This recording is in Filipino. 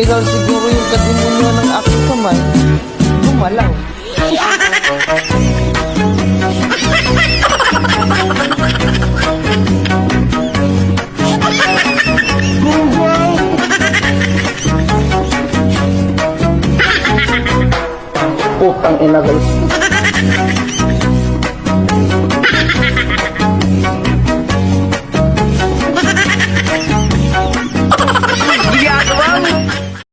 Dahil siguro yung kadimonyo ng aking kamay, gumalaw. Putang ina guys.